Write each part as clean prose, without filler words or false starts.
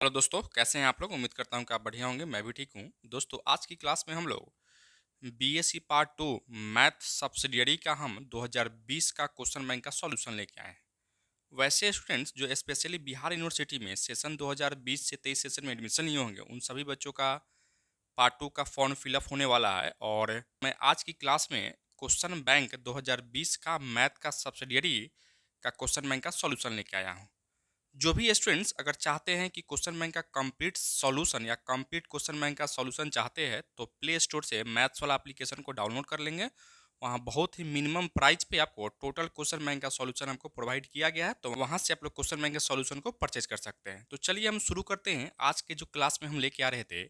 Hello दोस्तों, कैसे हैं आप लोग। उम्मीद करता हूं कि आप बढ़िया होंगे। मैं भी ठीक हूं। दोस्तों, आज की क्लास में हम लोग बीएससी पार्ट 2 मैथ सब्सिडियरी का हम 2020 का क्वेश्चन बैंक का सॉल्यूशन लेके आए हैं। वैसे स्टूडेंट्स जो स्पेशली बिहार यूनिवर्सिटी में सेशन 2020 से 23 सेशन में एडमिशन लिए होंगे, उन सभी बच्चों का पार्ट 2 का फॉर्म फिलअप होने वाला है। और मैं आज की क्लास में क्वेश्चन बैंक 2020 का मैथ का सब्सिडियरी का क्वेश्चन बैंक का सॉल्यूशन लेके आया हूँ। जो भी स्टूडेंट्स अगर चाहते हैं कि क्वेश्चन बैंक का कंप्लीट सॉल्यूशन या कंप्लीट क्वेश्चन बैंक का सॉल्यूशन चाहते हैं, तो प्ले स्टोर से मैथ्स वाला एप्लीकेशन को डाउनलोड कर लेंगे। वहाँ बहुत ही मिनिमम प्राइस पे आपको टोटल क्वेश्चन बैंक का सॉल्यूशन हमको प्रोवाइड किया गया है, तो वहाँ से आप लोग क्वेश्चन बैंक के सॉल्यूशन को परचेज कर सकते हैं। तो चलिए हम शुरू करते हैं। आज के जो क्लास में हम लेके आ रहे थे,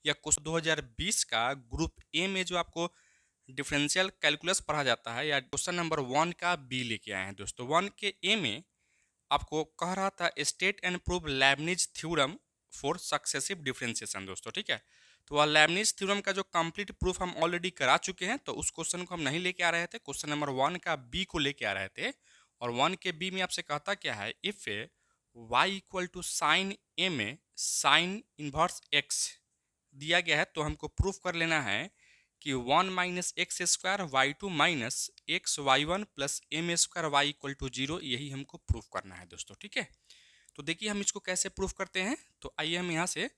या क्वेश्चन 2020 का ग्रुप ए में जो आपको डिफरेंशियल कैलकुलस पढ़ा जाता है, या क्वेश्चन नंबर 1 का बी लेके आए हैं। दोस्तों, 1 के ए में आपको कह रहा था state and prove Lebanese theorem for successive differentiation. दोस्तों, ठीक है। तो वह लेबनिज थ्योरम का जो कंप्लीट प्रूफ हम ऑलरेडी करा चुके हैं, तो उस क्वेश्चन को हम नहीं लेके आ रहे थे। क्वेश्चन नंबर 1 का बी को लेके आ रहे थे। और 1 के बी में आपसे कहता क्या है, if Y equal to sine A में साइन इनवर्स एक्स दिया गया है, तो हमको प्रूफ कर लेना है कि 1 minus x square y two minus x y one plus m square y equal to zero, यही हमको प्रूफ करना है। दोस्तों, ठीक है। तो देखिए हम इसको कैसे प्रूफ करते हैं। तो आइए हम यहाँ से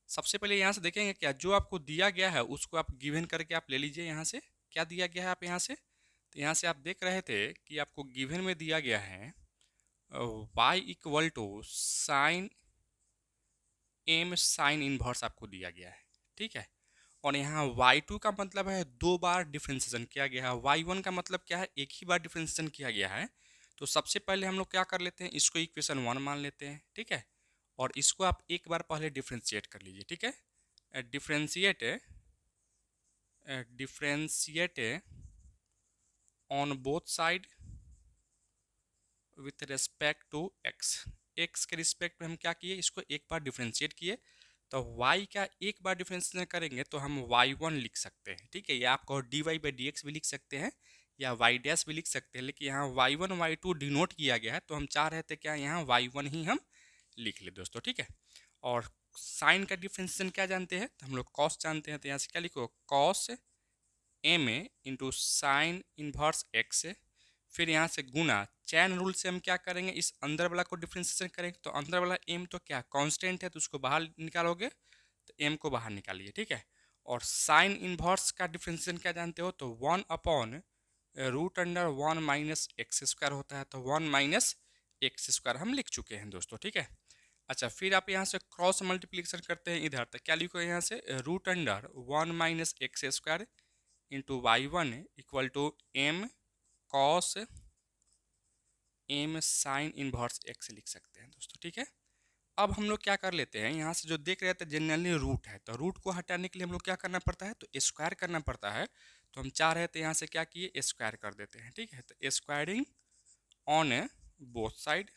सबसे पहले यहाँ से देखेंगे, क्या जो आपको दिया गया है उसको आप गिवन करके आप ले लीजिए। यहाँ से क्या दिया गया है, आप यहाँ से, तो यहाँ से आप देख रहे थे कि आपको गिवन में दिया गया है y equal to sine m sine inverse आपको दिया गया है, ठीक है। और यहाँ y2 का मतलब है 2 बार डिफ्रेंसिएशन किया गया है। y1 का मतलब क्या है, एक ही बार डिफ्रेंसिएशन किया गया है। तो सबसे पहले हम लोग क्या कर लेते हैं, इसको इक्वेशन 1 मान लेते हैं, ठीक है। और इसको आप एक बार पहले डिफ्रेंशिएट कर लीजिए, ठीक है। Differentiate differentiate on both side with respect to x. X के रिस्पेक्ट में हम क्या किए, इसको एक बार डिफ्रेंशिएट किए। तो y का एक बार डिफरेंशिएशन करेंगे तो हम y1 लिख सकते हैं, ठीक है। या आपको dy बाई डी एक्स भी लिख सकते हैं, या y डैश भी लिख सकते हैं। लेकिन यहाँ y1 y2 डिनोट किया गया है, तो हम चाह रहे थे क्या, यहाँ y1 ही हम लिख ले। दोस्तों, ठीक है। और साइन का डिफरेंशिएशन क्या जानते हैं, तो हम लोग कॉस जानते हैं। तो यहाँ से क्या लिखो, cos m a into sine inverse x. फिर यहाँ से गुना, चैन रूल से हम क्या करेंगे, इस अंदर वाला को डिफ्रेंशिएशन करेंगे। तो अंदर वाला एम तो क्या कांस्टेंट है, तो उसको बाहर निकालोगे तो एम को बाहर निकालिए, ठीक है। और साइन इनवर्स का डिफ्रेंशिएशन क्या जानते हो, तो 1 upon root under 1 minus x square होता है। तो 1 माइनस एक्स स्क्वायर हम लिख चुके हैं दोस्तों, ठीक है। अच्छा, फिर आप यहाँ से क्रॉस मल्टीप्लिकेशन करते हैं इधर, तो क्या लिखो यहाँ से, root under 1 minus x square into Y one equal to m cos m sine inverse x लिख सकते हैं दोस्तों, ठीक है। अब हम लोग क्या कर लेते हैं, यहाँ से जो देख रहे थे जनरली रूट है, तो रूट को हटाने के लिए हम लोग क्या करना पड़ता है, तो स्क्वायर करना पड़ता है। तो हम चाह रहे थे यहाँ से क्या किए, स्क्वायर कर देते हैं, ठीक है। तो स्क्वायरिंग ऑन बोथ साइड,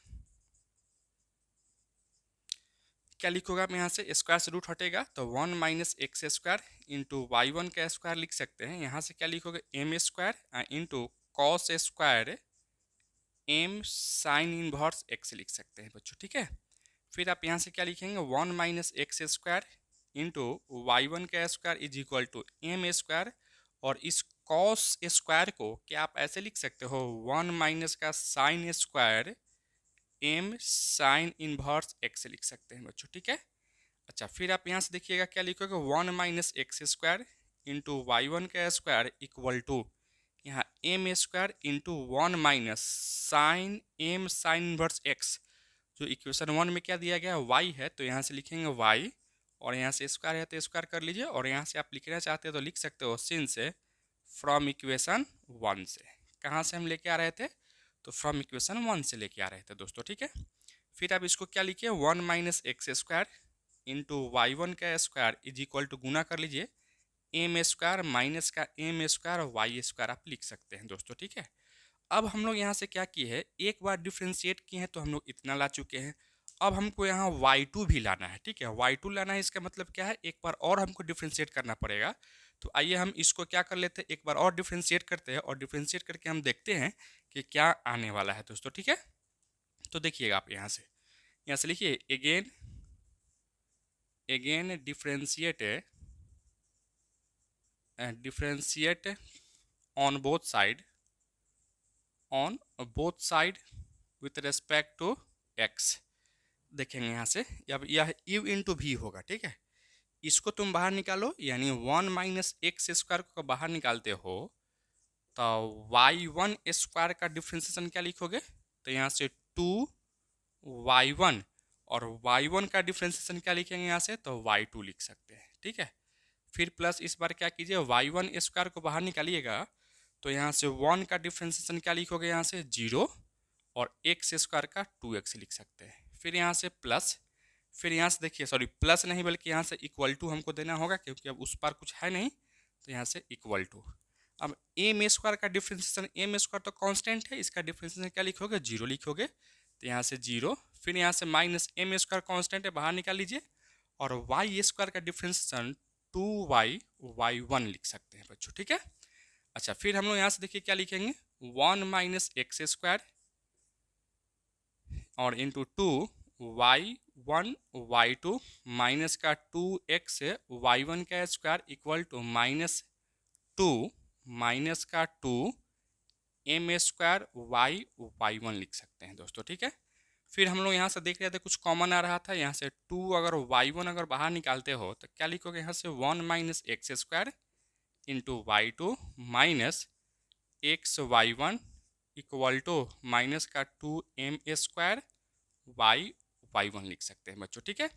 क्या लिखोगे आप यहाँ से, स्क्वायर से रूट हटेगा तो 1 minus x square into Y one का स्क्वायर लिख सकते हैं। यहाँ से क्या लिखोगे, m square into cos square m sine inverse x लिख सकते हैं बच्चों, ठीक है। फिर आप यहाँ से क्या लिखेंगे, 1 minus x square into Y one का square is equal to M square. और इस कॉस स्क्वायर को क्या आप ऐसे लिख सकते हो, 1 माइनस का sine square m sine inverse x लिख सकते हैं बच्चों, ठीक है। अच्छा, फिर आप यहाँ से देखिएगा क्या लिखोगे, 1 minus x square into Y one का स्क्वायर इक्वल टू यहाँ m square into 1 minus sine m sine inverse x. जो इक्वेशन 1 में क्या दिया गया है, y है, तो यहाँ से लिखेंगे y। और यहाँ से स्क्वायर है तो स्क्वायर कर लीजिए। और यहाँ से आप लिखना चाहते हो तो लिख सकते हो सिंस फ्रॉम इक्वेशन 1 से। कहाँ से हम लेके आ रहे थे, तो फ्रॉम इक्वेशन 1 से लेके आ रहे थे दोस्तों, ठीक है। फिर आप इसको क्या लिखिए, 1 minus x square into Y one का स्क्वायर इज इक्वल टू गुना कर लीजिए, एम स्क्वायर माइनस का एम स्क्वायर वाई स्क्वायर आप लिख सकते हैं दोस्तों, ठीक है। अब हम लोग यहाँ से क्या किए हैं, एक बार डिफ्रेंशिएट किए हैं तो हम लोग इतना ला चुके हैं। अब हमको यहाँ y2 भी लाना है, ठीक है। y2 लाना है, इसका मतलब क्या है, एक बार और हमको डिफ्रेंशिएट करना पड़ेगा। तो आइए हम इसको क्या कर लेते हैं, एक बार और डिफ्रेंशिएट करते हैं, और डिफ्रेंशिएट करके हम देखते हैं कि क्या आने वाला है दोस्तों, ठीक है। तो देखिएगा आप यहाँ से लिखिए, again again differentiate on both side with respect to x। देखेंगे यहाँ से अब यह u इंटू भी होगा, ठीक है। इसको तुम बाहर निकालो, यानी 1 माइनस एक्स स्क्वायर को बाहर निकालते हो तो y1 स्क्वायर का डिफ्रेंसिएशन क्या लिखोगे, तो यहाँ से 2y1 और y1 का डिफ्रेंसिएशन क्या लिखेंगे यहाँ से, तो y2 लिख सकते हैं, ठीक है। फिर प्लस इस बार क्या कीजिए, y1 स्क्वायर को बाहर निकालिएगा तो यहाँ से 1 का डिफ्रेंसिएशन क्या लिखोगे, यहाँ से 0 और एक्स स्क्वायर का 2x लिख सकते हैं। फिर यहाँ से प्लस, फिर यहाँ से देखिए सॉरी प्लस नहीं बल्कि यहाँ से इक्वल टू हमको देना होगा क्योंकि अब उस पार कुछ है नहीं, तो यहाँ से इक्वल टू। अब एम स्क्वायर का डिफ्रेंसिएशन, एम स्क्वायर तो कांस्टेंट है, इसका डिफ्रेंसिएशन क्या लिखोगे, 0 लिखोगे, तो यहाँ से 0। फिर यहाँ से माइनस एम स्क्वायर कांस्टेंट है, बाहर निकाल लीजिए, और वाई स्क्वायर का डिफ्रेंसिएशन 2y/1 लिख सकते हैं बच्चों, ठीक है। अच्छा, फिर हम लोग यहाँ से देखिए क्या लिखेंगे, 1 माइनस एक्स स्क्वायर और इंटू 2y1/y2 माइनस का 2x y1 का स्क्वायर इक्वल टू -2 माइनस का 2 m स्क्वायर y/1 लिख सकते हैं दोस्तों, ठीक है। फिर हम लोग यहाँ से देख रहे थे कुछ कॉमन आ रहा था, यहाँ से 2 अगर y1 अगर बाहर निकालते हो तो क्या लिखोगे, यहाँ से 1 minus x square into y2 minus x y1 equal to minus का 2m स्क्वायर y/1 लिख सकते हैं बच्चों, ठीक है।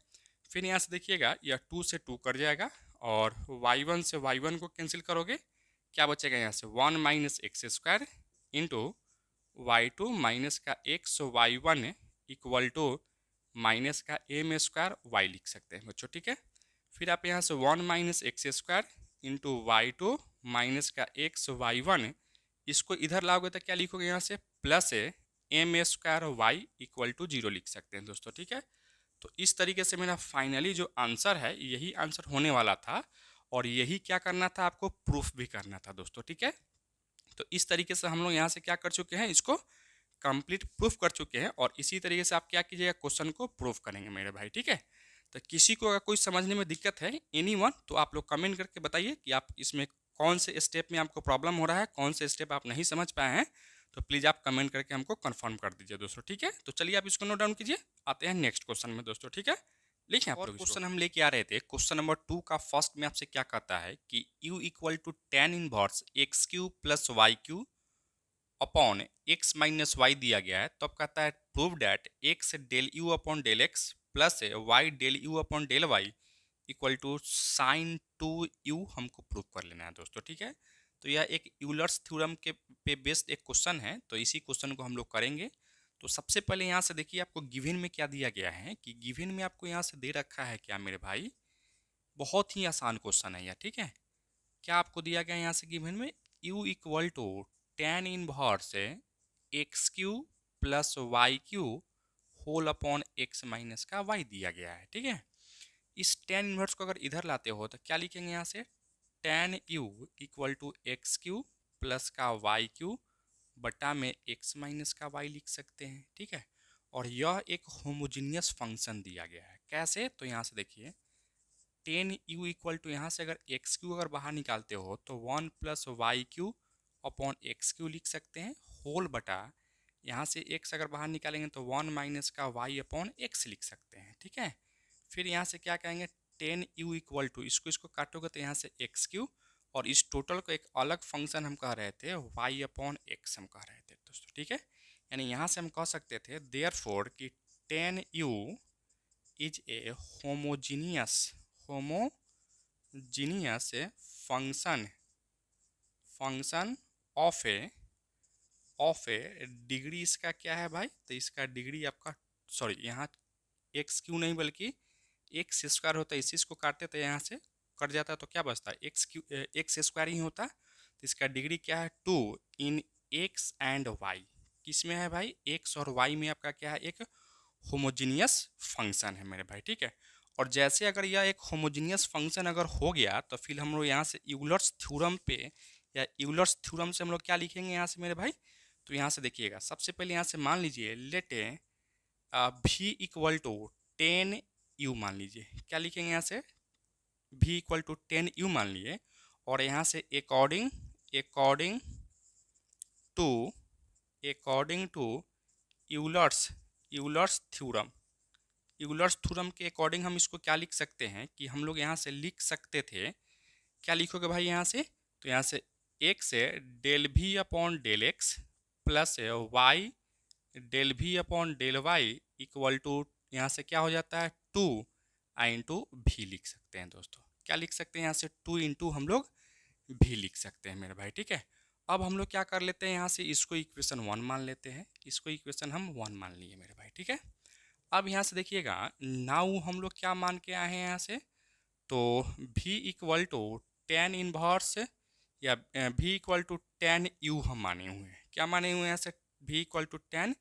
फिर यहाँ से देखिएगा यह 2 से 2 कट जाएगा और y1 से y1 को कैंसिल करोगे, क्या बचेगा यहाँ से 1 minus x square into y2 minus का x y1 equal to minus का m स्क्वायर y लिख सकते हैं बच्चों, ठीक है। फिर आप यहाँ से 1 minus x square into y2 minus का एक्स y1 इसको इधर लाओगे तो क्या लिखोगे, यहाँ से plus m square y equal to 0 लिख सकते हैं दोस्तों, ठीक है। तो इस तरीके से मेरा फाइनली जो आंसर है यही आंसर होने वाला था और यही क्या करना था, आपको प्रूफ भी करना था दोस्तों, ठीक है। तो इस तरीके से हम लोग यहाँ से क्या कर चुके हैं, इसको कंप्लीट प्रूफ कर चुके हैं और इसी तरीके से आप क्या कीजिएगा, क्वेश्चन को प्रूफ करेंगे मेरे भाई, ठीक है। तो किसी को अगर कोई समझने में दिक्कत है एनीवन, तो आप लोग कमेंट करके बताइए कि आप इसमें कौन से स्टेप में आपको प्रॉब्लम हो रहा है, कौन से स्टेप आप नहीं समझ पाए हैं, तो प्लीज़ आप कमेंट करके हमको कंफर्म कर दीजिए दोस्तों, ठीक है। तो चलिए आप इसको नोट डाउन कीजिए, आते हैं नेक्स्ट क्वेश्चन में दोस्तों, ठीक है। लिखें आप लोग क्वेश्चन हम लेके आ रहे थे, क्वेश्चन नंबर 2 का फर्स्ट में आपसे क्या कहता है कि u equal to tan inverse x cube plus y cube upon x minus y दिया गया है। तो अब कहता है prove that x del you upon del x plus y del you upon del Y equal to sine 2u हमको prove कर लेना है दोस्तों, ठीक है। तो यह एक यूलर्स थ्योरम के पे बेस्ड एक क्वेश्चन है, तो इसी क्वेश्चन को हम लोग करेंगे। तो सबसे पहले यहाँ से देखिए आपको गिवन में क्या दिया गया है, कि गिवन में आपको यहाँ से दे रखा है क्या मेरे भाई, बहुत ही आसान क्वेश्चन है यह, ठीक है। क्या आपको दिया गया है यहाँ से गिवन में, u equal to tan inverse x cube plus y cube whole upon x minus का y दिया गया है, ठीक है। इस tan इनवर्स को अगर इधर लाते हो तो क्या लिखेंगे, यहाँ से tan u equal to x cube plus का वाई क्यू बटा में एक्स माइनस का y लिख सकते हैं, ठीक है। और यह एक होमोजीनियस फंक्शन दिया गया है, कैसे, तो यहाँ से देखिए tan u इक्वल टू यहाँ से अगर एक्स क्यू अगर बाहर निकालते हो तो 1 plus y cube upon x cube लिख सकते हैं, होल बटा यहाँ से x अगर बाहर निकालेंगे तो 1 माइनस का y अपॉन एक्स लिख सकते हैं, ठीक है। फिर यहाँ से क्या कहेंगे, tan u इक्वल टू इसको इसको काटोगे तो यहाँ से एक्स क्यू और इस टोटल को एक अलग फंक्शन हम कह रहे थे y अपॉन एक्स हम कह रहे थे दोस्तों, ठीक है। यानी यहाँ से हम कह सकते थे देयरफॉर कि tan u is a homogeneous function of A degree, इसका क्या है भाई, तो इसका डिग्री आपका सॉरी यहाँ एक्स क्यू नहीं बल्कि एक्स स्क्वायर होता है, इसी इसको काटते तो यहाँ से कट जाता है तो क्या बचता है एक्स स्क्वायर ही होता। तो इसका डिग्री क्या है 2 इन एक्स एंड वाई, किस में है भाई, एक्स और वाई में आपका क्या है, एक होमोजीनियस फंक्शन है मेरे भाई, ठीक है। और जैसे अगर यह एक होमोजीनियस फंक्शन अगर हो गया तो फिर हम लोग यहाँ से यूलर्स थ्योरम पे या यूलर्स थ्योरम से हम लोग क्या लिखेंगे यहाँ से मेरे भाई, तो यहाँ से देखिएगा सबसे पहले यहाँ से मान लीजिए let v equal to tan u मान लीजिए, क्या लिखेंगे यहाँ से v इक्वल टू 10u मान लिए, और यहाँ से अकॉर्डिंग टू यूलर्स थ्योरम, के अकॉर्डिंग हम इसको क्या लिख सकते हैं कि हम लोग यहाँ से लिख सकते थे, क्या लिखोगे भाई यहाँ से, तो यहाँ से एक से del v upon del x plus y del v upon del Y equal to यहाँ से क्या हो जाता है 2 आई इंटू भी लिख सकते हैं दोस्तों। क्या लिख सकते हैं यहाँ से 2 इंटू हम लोग भी लिख सकते हैं मेरे भाई, ठीक है। अब हम लोग क्या कर लेते हैं, यहाँ से इसको इक्वेशन 1 मान लेते हैं, इसको इक्वेशन हम 1 मान लिए मेरे भाई, ठीक है। अब यहाँ से देखिएगा नाउ हम लोग क्या मान के आए हैं यहाँ से, तो v equal to tan inverse या v equal to tan u हम माने हुए हैं। क्या माने हुए हैं यहाँ से, v equal to tan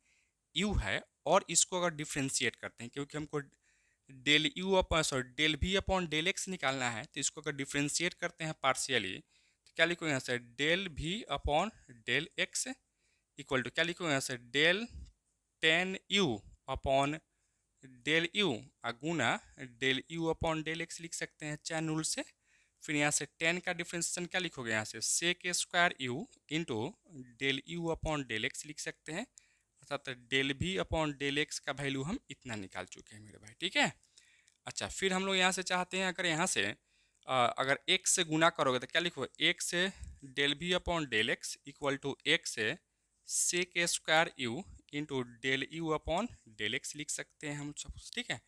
u है, और इसको अगर डिफ्रेंशिएट करते हैं क्योंकि हमको del you upon del v upon del x निकालना है, तो इसको अगर डिफ्रेंशिएट करते हैं पार्शियली, तो क्या लिखो यहाँ से del v upon del x equal to क्या लिखो यहाँ से del tan u upon del u गुना del you upon del x लिख सकते हैं चैन रूल से। फिर यहाँ से 10 का डिफ्रेंशिएशन क्या लिखोगे यहाँ से sec square u into del you upon del x लिख सकते हैं, अर्थात del v upon del x का वैल्यू हम इतना निकाल चुके हैं मेरे भाई, ठीक है। अच्छा, फिर हम लोग यहाँ से चाहते हैं अगर यहाँ से अगर एक से गुना करोगे तो क्या लिखोगे, एक से del v upon del x equal to एक से sec square u into del you upon del x लिख सकते हैं हम सब, ठीक है।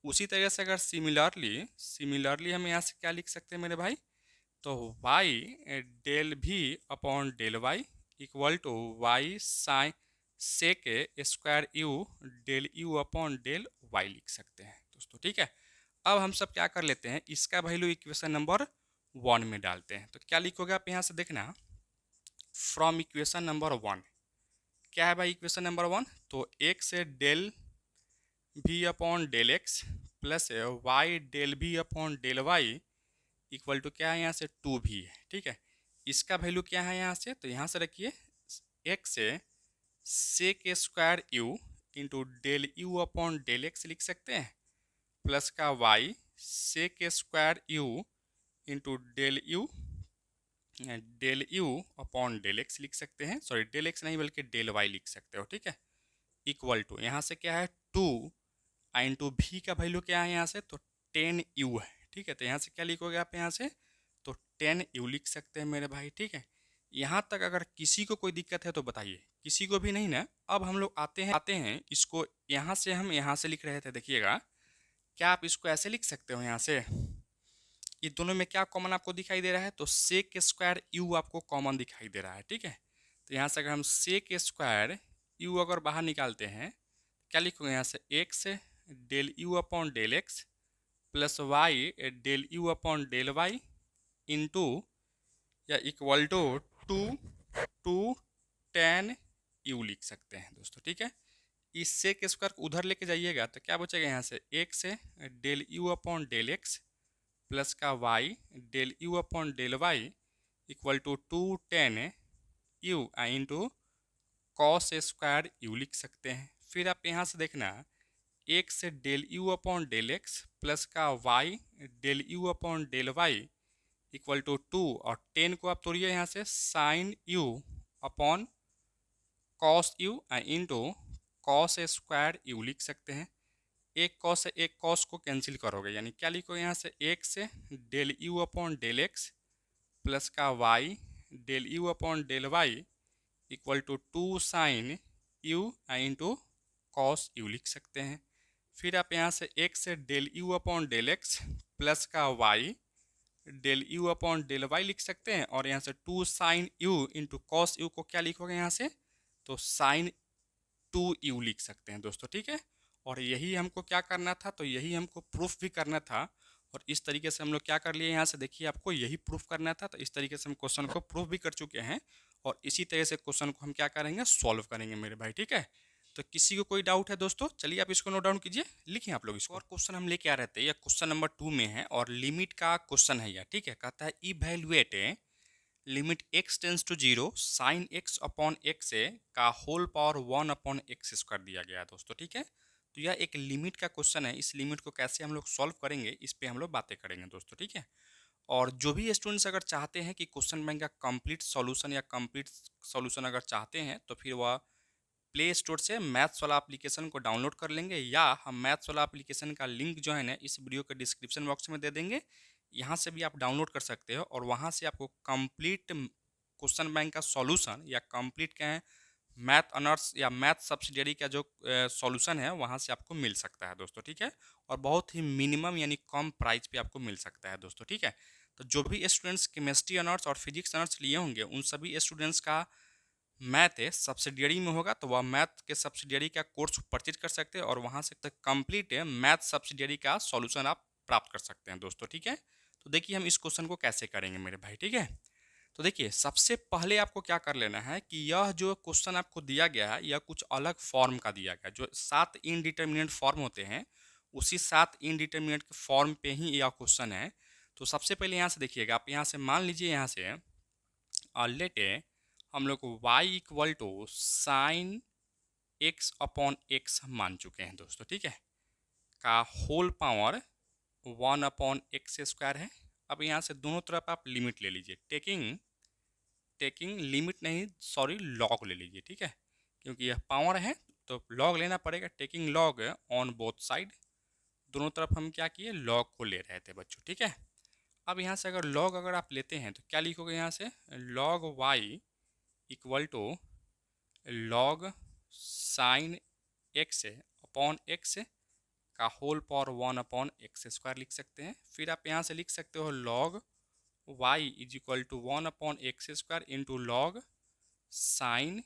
उसी तरह से अगर सिमिलरली हम यहाँ से क्या लिख सकते हैं मेरे भाई, तो y del v upon del Y equal to y sine sec square u del you upon del Y लिख सकते हैं दोस्तों, ठीक है। अब हम सब क्या कर लेते हैं, इसका वैल्यू इक्वेशन नंबर 1 में डालते हैं, तो क्या लिखोगे आप यहाँ से देखना, फ्रॉम इक्वेशन नंबर 1 क्या है भाई इक्वेशन नंबर 1, तो एक से del v upon del x plus y del v upon del Y equal to क्या है यहाँ से 2 भी है, ठीक है। इसका वैल्यू क्या है यहाँ से, तो यहाँ से रखिए एक से sec square u into del you upon del x लिख सकते हैं, प्लस का y sec square u into del you upon del x लिख सकते हैं, सॉरी डेल एक्स नहीं बल्कि डेल वाई लिख सकते हो, ठीक है। इक्वल टू यहाँ से क्या है 2 इंटू भी का वैल्यू क्या है यहाँ से, तो 10 यू है, ठीक है। तो यहाँ से क्या लिखोगे आप यहाँ से, तो 10 यू लिख सकते हैं मेरे भाई, ठीक है। यहाँ तक अगर किसी को कोई दिक्कत है तो बताइए, किसी को भी नहीं ना। अब हम लोग आते हैं इसको, यहाँ से हम यहाँ से लिख रहे थे, देखिएगा क्या आप इसको ऐसे लिख सकते हो यहाँ से, ये दोनों में क्या कॉमन आपको दिखाई दे रहा है, तो सेक स्क्वायर यू आपको कॉमन दिखाई दे रहा है, ठीक है। तो यहाँ से अगर हम सेक स्क्वायर यू अगर बाहर निकालते हैं, क्या लिखोगे यहाँ से एक से del you upon del x plus y del you upon del y into या इक्वल टू 2 10 यू लिख सकते हैं दोस्तों, ठीक है। इस सेक स्क्वायर को उधर लेके जाइएगा तो क्या बचेगा यहाँ से एक से del you upon del x plus का Y del you upon del Y equal to 2 10 U into cos square U लिख सकते हैं। फिर आप यहाँ से देखना एक से del you upon del x plus का Y del you upon del Y equal to 2 और 10 को आप तोड़िए यहाँ से sine U upon cos U into cos square U लिख सकते हैं। एक कॉस से एक कॉस को कैंसिल करोगे, यानी क्या लिखो यहाँ से एक से del you upon del x plus का Y del you upon del Y equal to 2 sine U into cos U लिख सकते हैं। फिर आप यहाँ से एक से del you upon del x plus का Y del you upon del Y लिख सकते हैं, और यहाँ से 2 sine U into cos U को क्या लिखोगे यहाँ से, तो साइन 2 यू लिख सकते हैं दोस्तों, ठीक है। और यही हमको क्या करना था, तो यही हमको प्रूफ भी करना था, और इस तरीके से हम लोग क्या कर लिए यहाँ से देखिए, आपको यही प्रूफ करना था, तो इस तरीके से हम क्वेश्चन को प्रूफ भी कर चुके हैं, और इसी तरह से क्वेश्चन को हम क्या करेंगे, सॉल्व करेंगे मेरे भाई, ठीक है। तो किसी को कोई डाउट है दोस्तों, चलिए आप इसको नोट डाउन कीजिए, लिखिए आप लोग इसको। और क्वेश्चन हम लेके आ रहे थे, यह क्वेश्चन नंबर 2 में है और लिमिट का क्वेश्चन है यह, ठीक है। कहता है evaluate limit x tends to 0 sine x upon x का whole power 1 upon X square दिया गया है दोस्तों, ठीक है। तो यह एक लिमिट का क्वेश्चन है। इस लिमिट को कैसे हम लोग सॉल्व करेंगे, इस पे हम लोग बातें करेंगे दोस्तों, ठीक है। और जो भी स्टूडेंट्स अगर चाहते हैं कि क्वेश्चन बैंक का कंप्लीट सॉल्यूशन या कंप्लीट सॉल्यूशन अगर चाहते हैं, तो फिर वह प्ले स्टोर से मैथ्स वाला एप्लीकेशन को डाउनलोड कर लेंगे, या हम मैथ्स वाला एप्लीकेशन का लिंक जो है ना इस वीडियो के डिस्क्रिप्शन बॉक्स में दे देंगे। यहाँ से भी आप डाउनलोड कर सकते हो और वहाँ से आपको कंप्लीट क्वेश्चन बैंक का सॉल्यूशन या कंप्लीट क्या है मैथ ऑनर्स या मैथ सब्सिडियरी का जो सॉल्यूशन है वहाँ से आपको मिल सकता है दोस्तों, ठीक है। और बहुत ही मिनिमम यानी कम प्राइस पे आपको मिल सकता है दोस्तों, ठीक है। तो जो भी स्टूडेंट्स केमिस्ट्री ऑनर्स और फिजिक्स ऑनर्स लिए होंगे उन सभी स्टूडेंट्स का मैथ है सब्सिडियरी में होगा, तो वह मैथ के सब्सिडियरी का कोर्स परचेज कर सकते हैं और वहाँ से तक कंप्लीट है मैथ सब्सिडियरी का सॉल्यूशन आप प्राप्त कर सकते हैं दोस्तों, ठीक है। तो देखिए हम इस क्वेश्चन को कैसे करेंगे मेरे भाई, ठीक है। तो देखिए सबसे पहले आपको क्या कर लेना है कि यह जो क्वेश्चन आपको दिया गया है यह कुछ अलग फॉर्म का दिया गया है। जो 7 इनडिटर्मिनेट फॉर्म होते हैं उसी 7 इनडिटर्मिनेट के फॉर्म पे ही यह क्वेश्चन है। तो सबसे पहले यहाँ से देखिएगा, आप यहाँ से मान लीजिए यहाँ से लेट हम लोग y equal to sine x upon x मान चुके हैं दोस्तों, ठीक है, का होल पावर 1/x² है। अब यहाँ से दोनों तरफ आप लिमिट ले लीजिए, टेकिंग लिमिट नहीं सॉरी लॉग ले लीजिए, ठीक है, क्योंकि यह पावर है तो लॉग लेना पड़ेगा। Taking log on both side, दोनों तरफ हम क्या किए लॉग को ले रहे थे बच्चों, ठीक है। अब यहाँ से अगर लॉग अगर आप लेते हैं तो क्या लिखोगे यहाँ से log y equal to log sine x upon x का होल पावर 1/x² लिख सकते हैं। फिर आप यहाँ से लिख सकते हो log y is equal to 1/x² into log sine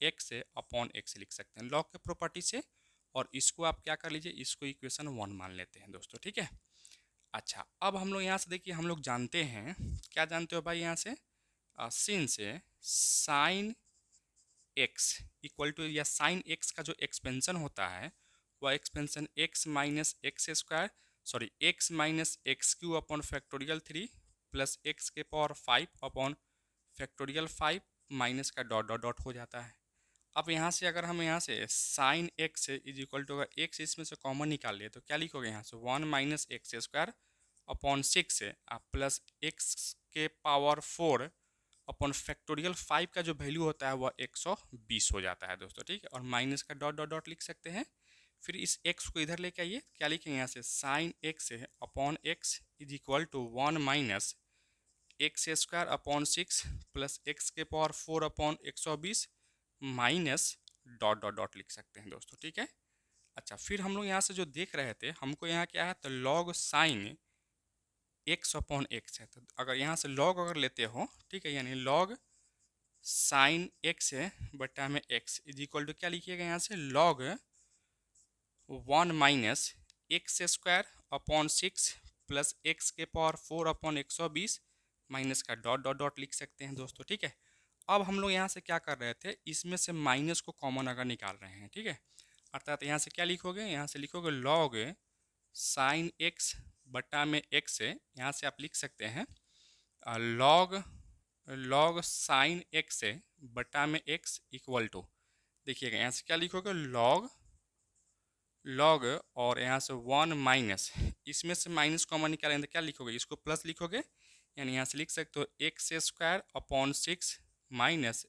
x upon x लिख सकते हैं लॉग के प्रॉपर्टी से। और इसको आप क्या कर लीजिए, इसको इक्वेशन 1 मान लेते हैं दोस्तों, ठीक है। अच्छा अब हम लोग यहाँ से देखिए हम लोग जानते हैं, क्या जानते हो भाई यहाँ से since sine x equal to या साइन एक्स का जो एक्सपेंशन होता है वह expansion x minus x square sorry x minus x cube upon factorial 3 plus x के पावर 5 अपॉन फैक्टोरियल 5 माइनस का डॉट डॉट डॉट हो जाता है। अब यहाँ से अगर हम यहाँ से sine x is equal to अगर एक्स इसमें से कॉमन निकाल लिए तो क्या लिखोगे यहाँ से 1 - x² अपॉन 6 आप प्लस एक्स के पावर 4 अपॉन फैक्टोरियल 5 का जो वैल्यू होता है वह 120 हो जाता है दोस्तों, ठीक है। और माइनस का डॉट डॉट डॉट लिख सकते हैं। फिर इस x को इधर लेके आइए, क्या लिखेंगे यहाँ से sine x upon X is equal to 1 - x² upon 6 plus x के power 4 upon 120 minus dot dot dot लिख सकते हैं दोस्तों, ठीक है। अच्छा फिर हम लोग यहाँ से जो देख रहे थे हमको यहाँ क्या है तो log sine x upon x है। तो अगर यहाँ से लॉग अगर लेते हो, ठीक है, यानी लॉग साइन एक्स है बटा में एक्स इज इक्वल टू क्या लिखिएगा यहाँ से log 1 - x² upon 6 plus x के पावर 4 अपॉन 120 माइनस का डॉट डॉट डॉट लिख सकते हैं दोस्तों, ठीक है। अब हम लोग यहाँ से क्या कर रहे थे, इसमें से माइनस को कॉमन अगर निकाल रहे हैं, ठीक है, अर्थात यहाँ से क्या लिखोगे, यहाँ से लिखोगे लॉग साइन एक्स बटा में एक्स है। यहाँ से आप लिख सकते हैं लॉग साइन एक्स बटा में एक्स इक्वल टू, देखिएगा यहाँ से क्या लिखोगे लॉग और यहाँ से 1 - इसमें से माइनस कॉमन निकालेंगे तो क्या लिखोगे, इसको प्लस लिखोगे, यानी यहाँ से लिख सकते हो x² अपॉन 6 माइनस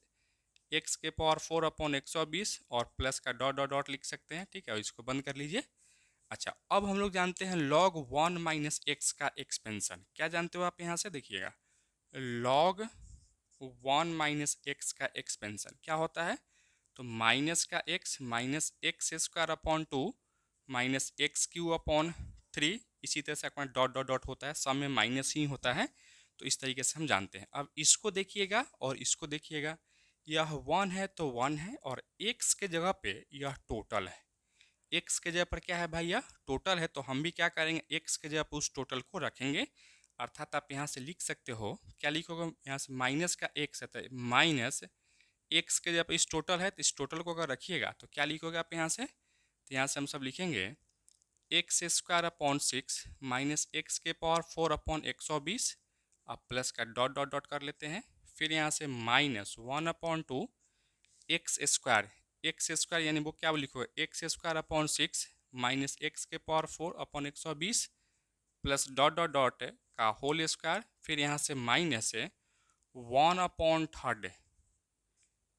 एक्स के पावर 4 अपॉन 120 और प्लस का डॉट डॉट डॉट लिख सकते हैं, ठीक है, और इसको बंद कर लीजिए। अच्छा अब हम लोग जानते हैं लॉग 1 - x का एक्सपेंशन, क्या जानते हो आप यहाँ से देखिएगा लॉग 1 - x का एक्सपेंशन क्या होता है, तो माइनस का x minus x² upon 2 minus x³ upon 3, इसी तरह से अपना डॉट डॉट डॉट होता है, सब में माइनस ही होता है। तो इस तरीके से हम जानते हैं। अब इसको देखिएगा और इसको देखिएगा, यह 1 है तो 1 है और x के जगह पे यह टोटल है, x के जगह पर क्या है भाई यह टोटल है, तो हम भी क्या करेंगे x के जगह पर उस टोटल को रखेंगे। अर्थात आप यहाँ से लिख सकते हो, क्या लिखोगे यहाँ से माइनस का x है तो माइनस x के जगह पर इस टोटल है तो इस टोटल को अगर रखिएगा तो क्या लिखोगे आप यहाँ से, तो यहाँ से हम सब लिखेंगे x² अपॉन 6 माइनस एक्स के पावर 4 अपॉन 120 आप प्लस का डॉट डॉट डॉट कर लेते हैं। फिर यहाँ से -1/2 x² एक्स स्क्वायर यानी वो क्या लिखो, X square upon 6 minus X के power 4 upon 120 plus dot dot dot का होल स्क्वायर, फिर यहाँ से माइनस है 1/3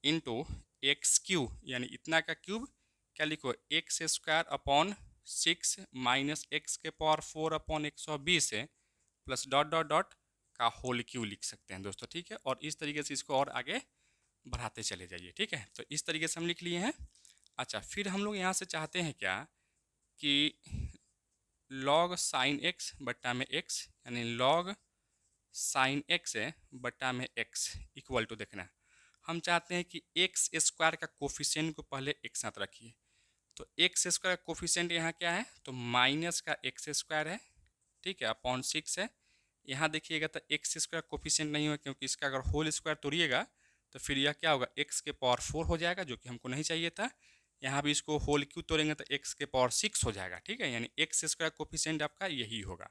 इंटू एक्स क्यूब यानी इतना का क्यूब, क्या लिखो X square upon 6 minus X के पावर 4 अपॉन 120 है प्लस डॉट डॉट डॉट का होल क्यूब लिख सकते हैं दोस्तों, ठीक है। और इस तरीके से इसको और आगे बढ़ाते चले जाइए, ठीक है। तो इस तरीके से हम लिख लिए हैं। अच्छा, फिर हम लोग यहाँ से चाहते हैं क्या कि लॉग साइन एक्स बट्टा में एक्स यानी लॉग साइन एक्स है बट्टा में एक्स इक्वल टू, देखना हम चाहते हैं कि एक्स स्क्वायर का कोफिशिएंट को पहले एक साथ रखिए। तो एक्स स्क्वायर का कोफिशिएंट यहाँ क्या है, तो माइनस का एक्स स्क्वायर है, ठीक है, अपॉन 6 है। यहाँ देखिएगा तो एक्स स्क्वायर कोफिशिएंट नहीं होगा क्योंकि इसका अगर होल स्क्वायर तोड़िएगा तो फिर यह क्या होगा, एक्स के पावर 4 हो जाएगा जो कि हमको नहीं चाहिए था। यहाँ भी इसको होल क्यों तोड़ेंगे तो एक्स के पावर 6 हो जाएगा, ठीक है, यानी एक्स स्क्वायर कोफिशिएंट आपका यही होगा।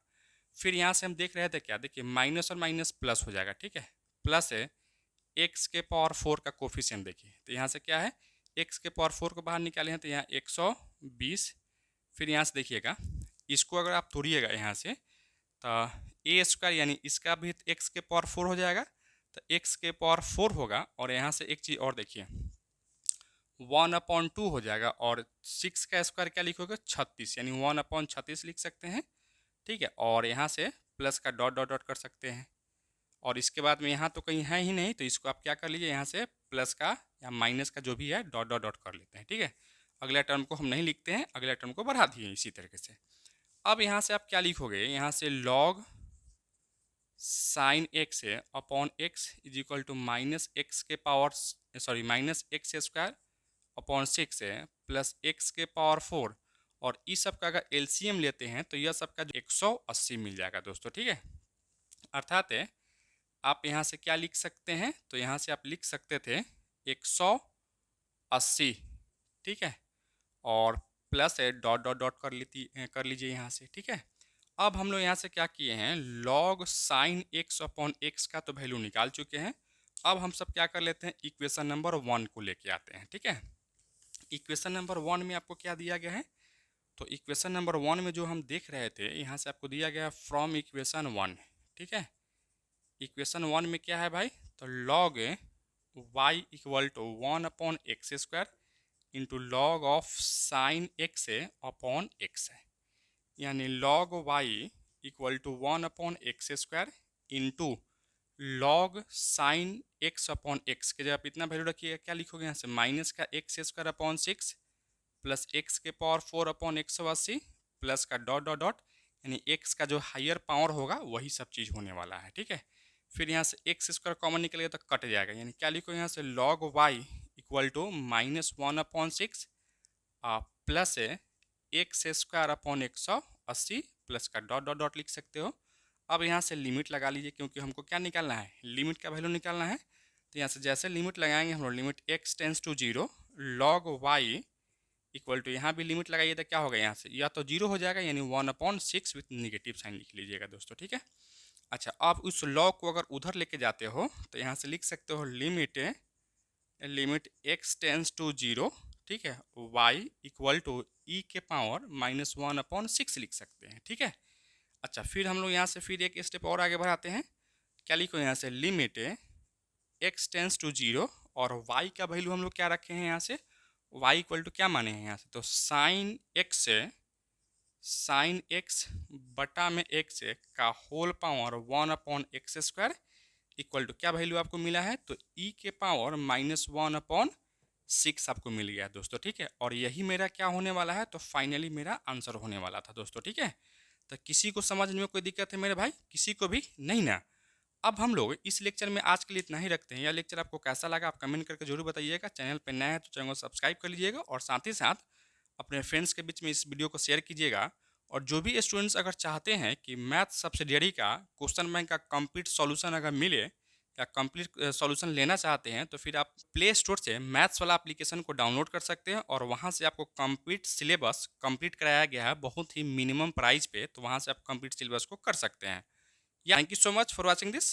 फिर यहाँ से हम देख रहे थे क्या, देखिए माइनस और माइनस प्लस हो जाएगा, ठीक है, प्लस है एक्स के पावर 4 का कोफिशिएंट। देखिए तो यहाँ से क्या है, एक्स के पावर 4 को बाहर निकाले हैं तो यहाँ 120। फिर यहाँ से देखिएगा इसको अगर आप तोड़िएगा यहाँ से तो ए स्क्वायर यानी इसका भी एक्स के पावर 4 हो जाएगा, तो एक्स के पावर 4 होगा। और यहाँ से एक चीज़ और देखिए 1/2 हो जाएगा और 6 का स्क्वायर क्या लिखोगे, 36 यानी 1/36 लिख सकते हैं, ठीक है। और यहाँ से प्लस का डॉट डॉट डॉट कर सकते हैं और इसके बाद में यहाँ तो कहीं है ही नहीं तो इसको आप क्या कर लीजिए, यहाँ से प्लस का या माइनस का जो भी है डॉट डॉट डॉट कर लेते हैं, ठीक है। अगले टर्म को हम नहीं लिखते हैं, अगले टर्म को बढ़ा दिए इसी तरीके से। अब यहाँ से आप क्या लिखोगे, यहाँ से लॉग साइन एक्स है upon X is equal to minus X के power sorry minus x square upon 6 है प्लस एक्स के पावर 4। और इस सब का अगर एलसीएम लेते हैं तो यह सबका 180 मिल जाएगा दोस्तों, ठीक है। अर्थात है आप यहाँ से क्या लिख सकते हैं, तो यहाँ से आप लिख सकते थे 180, ठीक है, और प्लस है डॉट डॉट डॉट कर लीजिए यहाँ से, ठीक है। अब हम लोग यहाँ से क्या किए हैं, log sine x upon x का तो वैल्यू निकाल चुके हैं। अब हम सब क्या कर लेते हैं, इक्वेशन नंबर 1 को लेके आते हैं, ठीक है। इक्वेशन नंबर 1 में आपको क्या दिया गया है, तो इक्वेशन नंबर 1 में जो हम देख रहे थे यहाँ से आपको दिया गया फ्रॉम इक्वेशन 1, ठीक है। इक्वेशन 1 में क्या है भाई, तो log y equal to 1/x square into log of sine x upon x है, यानी log y equal to 1/x square into log sine x upon x के जब आप इतना वैल्यू रखिएगा क्या लिखोगे, यहाँ से माइनस का x square upon 6 plus x के पावर 4 अपॉन 180 प्लस का डॉट डॉट डॉट, यानी एक्स का जो हायर पावर होगा वही सब चीज़ होने वाला है, ठीक है। फिर यहाँ से एक्स स्क्वायर कॉमन निकलेगा तो कट जाएगा, यानी क्या लिखो यहाँ से log y equal to -1/6 plus x square upon 180 plus का डॉट डॉट डॉट लिख सकते हो। अब यहाँ से लिमिट लगा लीजिए क्योंकि हमको क्या निकालना है, लिमिट का वैल्यू निकालना है। तो यहाँ से जैसे लिमिट लगाएंगे हम लोग, limit x tends to 0 log y equal to, यहाँ भी लिमिट लगाइए तो क्या होगा, यहाँ से या तो 0 हो जाएगा यानी 1/6 विथ निगेटिव साइन लिख लीजिएगा दोस्तों, ठीक है। अच्छा, आप उस लॉग को अगर उधर लेके जाते हो तो यहाँ से लिख सकते हो लिमिट x टेंस टू 0, ठीक है, y इक्वल टू ई के पावर -1/6 लिख सकते हैं, ठीक है। अच्छा, फिर हम लोग यहाँ से फिर एक स्टेप और आगे बढ़ाते हैं। क्या लिखो यहाँ से लिमिट x टेंस टू 0 और y का वैल्यू हम लोग क्या रखे हैं यहाँ से, y इक्वल टू क्या माने हैं यहाँ से, तो साइन एक्स बटा में एक्स का whole power 1/x square equal to क्या वैल्यू आपको मिला है, तो e के पावर -1/6 आपको मिल गया दोस्तों, ठीक है। और यही मेरा क्या होने वाला है, तो फाइनली मेरा आंसर होने वाला था दोस्तों, ठीक है। तो किसी को समझने में कोई दिक्कत है मेरे भाई, किसी को भी नहीं ना। अब हम लोग इस लेक्चर में आज के लिए इतना ही रखते हैं। यह लेक्चर आपको कैसा लगा आप कमेंट करके जरूर बताइएगा। चैनल पर नया है तो चैनल को सब्सक्राइब कर लीजिएगा और साथ ही साथ अपने फ्रेंड्स के बीच में इस वीडियो को शेयर कीजिएगा। और जो भी स्टूडेंट्स अगर चाहते हैं कि मैथ सब्सिडियरी का क्वेश्चन बैंक का कंप्लीट सॉल्यूशन अगर मिले या कंप्लीट सॉल्यूशन लेना चाहते हैं तो फिर आप प्ले स्टोर से मैथ्स वाला एप्लीकेशन को डाउनलोड कर सकते हैं और वहां से आपको कंप्लीट सिलेबस कंप्लीट कराया गया है बहुत ही मिनिमम प्राइस पे, तो वहां से आप कंप्लीट सिलेबस को कर सकते हैं। Thank you so much for watching this.